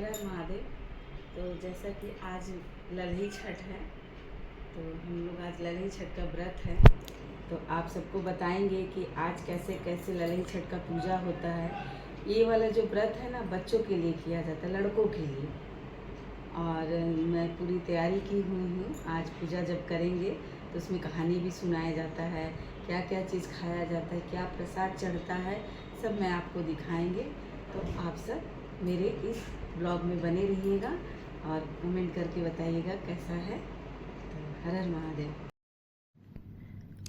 हर हर महादेव। तो जैसा कि आज ललही छठ है, तो हम लोग आज ललही छठ का व्रत है, तो आप सबको बताएंगे कि आज कैसे कैसे ललही छठ का पूजा होता है। ये वाला जो व्रत है ना, बच्चों के लिए किया जाता है, लड़कों के लिए। और मैं पूरी तैयारी की हुई हूँ। आज पूजा जब करेंगे तो उसमें कहानी भी सुनाया जाता है, क्या क्या चीज़ खाया जाता है, क्या प्रसाद चढ़ता है, सब मैं आपको दिखाएंगे। तो आप सब मेरे इस ब्लॉग में बने रहिएगा और कमेंट करके बताइएगा कैसा है। तो हर हर महादेव।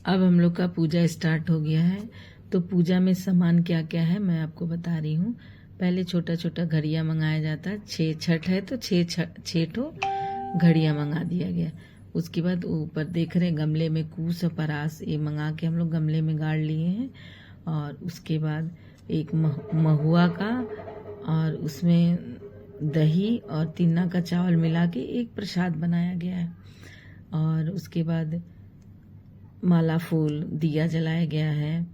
अब हम लोग का पूजा स्टार्ट हो गया है। तो पूजा में सामान क्या क्या है मैं आपको बता रही हूँ। पहले छोटा छोटा घड़िया मंगाया जाता है। 6 छठ है तो 6 ठो घड़िया मंगा दिया गया। उसके बाद ऊपर देख रहे गमले में कूस और परास ये मंगा के हम लोग गमले में गाड़ लिए हैं। और उसके बाद एक महुआ का और उसमें दही और तिन्ना का चावल मिला के एक प्रसाद बनाया गया है। और उसके बाद माला फूल दिया जलाया गया है।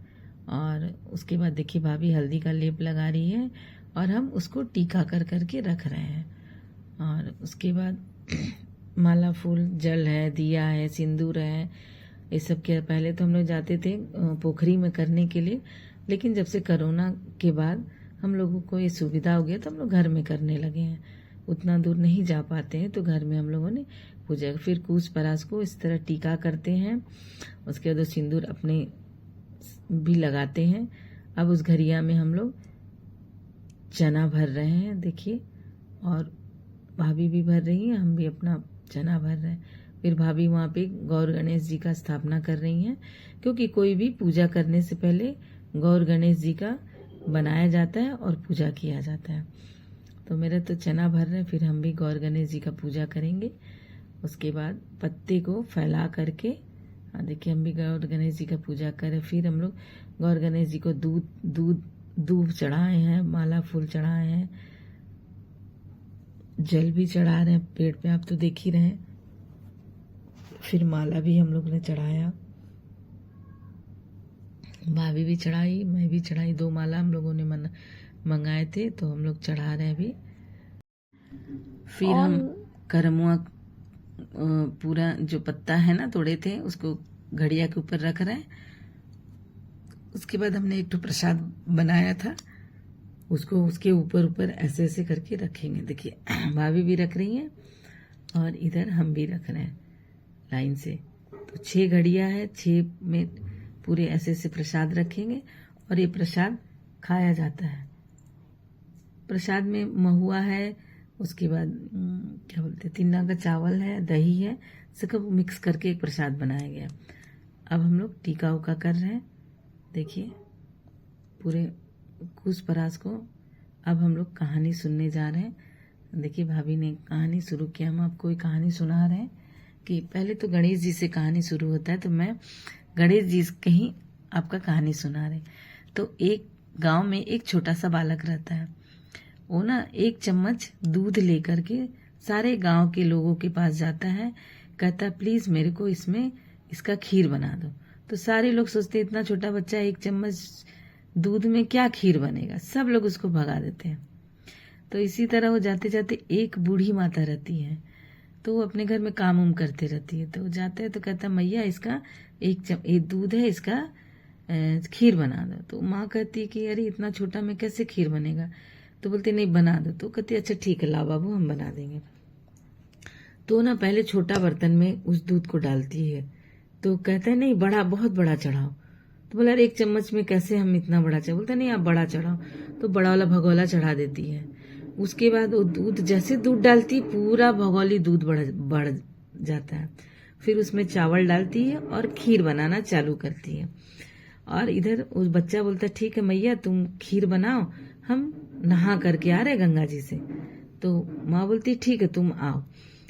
और उसके बाद देखिए भाभी हल्दी का लेप लगा रही है और हम उसको टीका कर करके रख रहे हैं। और उसके बाद माला फूल जल है, दिया है, सिंदूर है, ये सब के पहले तो हम लोग जाते थे पोखरी में करने के लिए, लेकिन जब से कोरोना के बाद हम लोगों को ये सुविधा हो गया तो हम लोग घर में करने लगे हैं। उतना दूर नहीं जा पाते हैं तो घर में हम लोगों ने पूजा। फिर कूस परास को इस तरह टीका करते हैं। उसके बाद सिंदूर अपने भी लगाते हैं। अब उस घड़िया में हम लोग चना भर रहे हैं देखिए, और भाभी भी भर रही हैं, हम भी अपना चना भर रहे हैं। फिर भाभी वहाँ पे गौर गणेश जी का स्थापना कर रही हैं, क्योंकि कोई भी पूजा करने से पहले गौर गणेश जी का बनाया जाता है और पूजा किया जाता है। तो मेरा तो चना भर रहे हैं, फिर हम भी गौर गणेश जी का पूजा करेंगे। उसके बाद पत्ते को फैला करके देखिए हम भी गौर गणेश जी का पूजा करें। फिर हम लोग गौर गणेश जी को दूध चढ़ाए हैं, माला फूल चढ़ाए हैं, जल भी चढ़ा रहे हैं पेड़ पे, आप तो देख ही रहे हैं। फिर माला भी हम लोग ने चढ़ाया, भाभी भी चढ़ाई, मैं भी चढ़ाई। 2 माला हम लोगों ने मंगाए थे तो हम लोग चढ़ा रहे हैं अभी। फिर हम करमुआ पूरा जो पत्ता है ना तोड़े थे उसको घड़िया के ऊपर रख रहे हैं। उसके बाद हमने एक तो प्रसाद बनाया था, उसको उसके ऊपर ऐसे ऐसे करके रखेंगे। देखिए भाभी भी रख रही हैं और इधर हम भी रख रहे हैं लाइन से। तो 6 घड़िया है, 6 में पूरे ऐसे ऐसे प्रसाद रखेंगे और ये प्रसाद खाया जाता है। प्रसाद में महुआ है, उसके बाद क्या बोलते हैं, तिन्ना का चावल है, दही है, सबको मिक्स करके एक प्रसाद बनाया गया। अब हम लोग टीका उका कर रहे हैं देखिए पूरे कूस परास को। अब हम लोग कहानी सुनने जा रहे हैं। देखिए भाभी ने कहानी शुरू किया, हम आपको एक कहानी सुना रहे हैं कि पहले तो गणेश जी से कहानी शुरू होता है, तो मैं गणेश जी के ही आपका कहानी सुना रहे। तो एक गांव में एक छोटा सा बालक रहता है। वो ना 1 चम्मच दूध लेकर के सारे गांव के लोगों के पास जाता है, कहता है प्लीज मेरे को इसका खीर बना दो। तो सारे लोग सोचते इतना छोटा बच्चा 1 चम्मच दूध में क्या खीर बनेगा, सब लोग उसको भगा देते हैं। तो इसी तरह वो जाते जाते एक बूढ़ी माता रहती है, तो वो अपने घर में काम उम करते रहती है। तो वो जाता है तो कहता है मैया इसका एक दूध है, इसका खीर बना दो। तो माँ कहती है कि अरे इतना छोटा में कैसे खीर बनेगा, तो बोलते नहीं बना दो। तो कहती अच्छा ठीक है लाओ बाबू हम बना देंगे। तो ना पहले छोटा बर्तन में उस दूध को डालती है, तो कहता है नहीं बड़ा, बहुत बड़ा चढ़ाओ। तो बोला 1 चम्मच में कैसे हम इतना बड़ा चढ़ाओ, बोलता नहीं आप बड़ा चढ़ाओ। तो बड़ा वाला भगोला चढ़ा देती है। उसके बाद वो दूध जैसे दूध डालती पूरा भगोली दूध बढ़ जाता है। फिर उसमें चावल डालती है और खीर बनाना चालू करती है। और इधर उस बच्चा बोलता ठीक है मैया तुम खीर बनाओ, हम नहा करके आ रहे गंगा जी से। तो माँ बोलती ठीक है तुम आओ।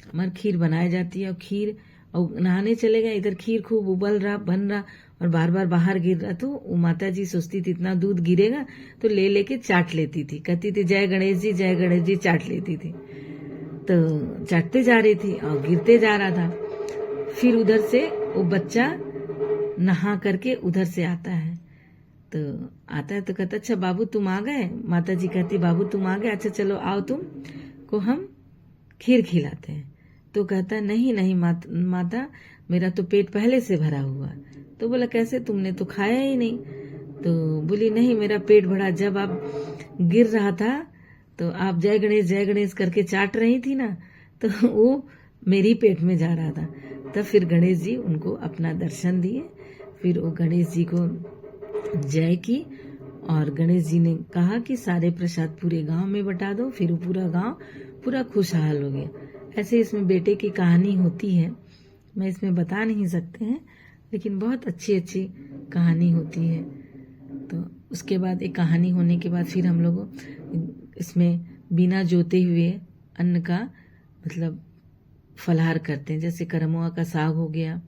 मगर खीर बनाई जाती है और खीर और नहाने चले गए। इधर खीर खूब उबल रहा, बन रहा और बार बार बाहर गिर रहा। तो वो माता जी सोचती थी इतना दूध गिरेगा, तो ले लेके चाट लेती थी, कहती थी जय गणेश जी, चाट लेती थी। तो चाटते जा रही थी और गिरते जा रहा था। फिर उधर से वो बच्चा नहा करके उधर से आता है। तो कहता अच्छा बाबू तुम आ गए। माता जी कहती बाबू तुम आ गए, अच्छा चलो आओ तुम को हम खीर खिलाते हैं। तो कहता नहीं नहीं माता, मेरा तो पेट पहले से भरा हुआ। तो बोला कैसे, तुमने तो खाया ही नहीं। तो बोली नहीं, मेरा पेट भरा, जब आप गिर रहा था तो आप जय गणेश करके चाट रही थी ना, तो वो मेरी पेट में जा रहा था। तब फिर गणेश जी उनको अपना दर्शन दिए। फिर वो गणेश जी को जय की और गणेश जी ने कहा कि सारे प्रसाद पूरे गांव में बटा दो। फिर वो पूरा गांव पूरा खुशहाल हो गया। ऐसे इसमें बेटे की कहानी होती है, मैं इसमें बता नहीं सकते हैं, लेकिन बहुत अच्छी अच्छी कहानी होती है। तो उसके बाद एक कहानी होने के बाद फिर हम लोग इसमें बिना जोते हुए अन्न का मतलब फलाहार करते हैं। जैसे करमुआ का साग हो गया,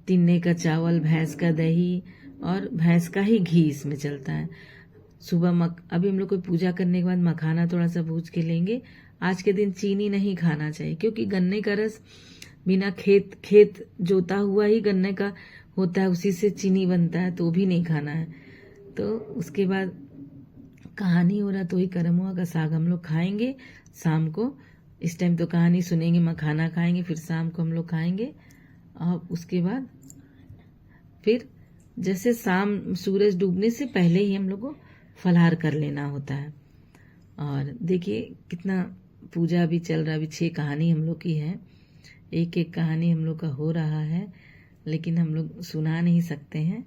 तिन्ने का चावल, भैंस का दही और भैंस का ही घी इसमें चलता है। सुबह अभी हम लोग को पूजा करने के बाद मखाना थोड़ा सा भूज के लेंगे। आज के दिन चीनी नहीं खाना चाहिए, क्योंकि गन्ने का रस बिना खेत जोता हुआ ही गन्ने का होता है, उसी से चीनी बनता है, तो भी नहीं खाना है। तो उसके बाद कहानी हो रहा, तो ही करमुआ का साग हम लोग खाएंगे शाम को। इस टाइम तो कहानी सुनेंगे, मखाना खाएंगे, फिर शाम को हम लोग खाएंगे। और उसके बाद फिर जैसे शाम सूरज डूबने से पहले ही हम लोग को फलाहार कर लेना होता है। और देखिए कितना पूजा भी चल रहा, अभी 6 कहानी हम लोग की है, एक एक कहानी हम लोग का हो रहा है, लेकिन हम लोग सुना नहीं सकते हैं।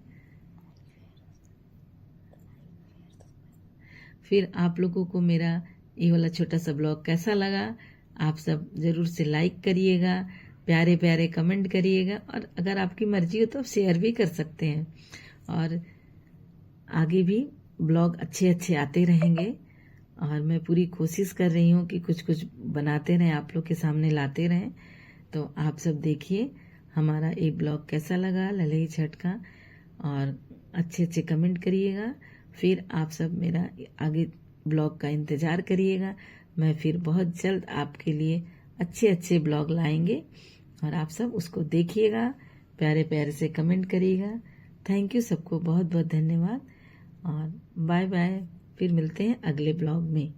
फिर आप लोगों को मेरा ये वाला छोटा सा ब्लॉग कैसा लगा, आप सब जरूर से लाइक करिएगा, प्यारे प्यारे कमेंट करिएगा, और अगर आपकी मर्जी हो तो आप शेयर भी कर सकते हैं। और आगे भी ब्लॉग अच्छे अच्छे आते रहेंगे, और मैं पूरी कोशिश कर रही हूँ कि कुछ कुछ बनाते रहें, आप लोग के सामने लाते रहें। तो आप सब देखिए हमारा ये ब्लॉग कैसा लगा ललई छठ का, और अच्छे अच्छे कमेंट करिएगा। फिर आप सब मेरा आगे ब्लॉग का इंतज़ार करिएगा। मैं फिर बहुत जल्द आपके लिए अच्छे अच्छे ब्लॉग लाएंगे, और आप सब उसको देखिएगा, प्यारे प्यारे से कमेंट करिएगा। थैंक यू, सबको बहुत बहुत धन्यवाद, और बाय बाय। फिर मिलते हैं अगले ब्लॉग में।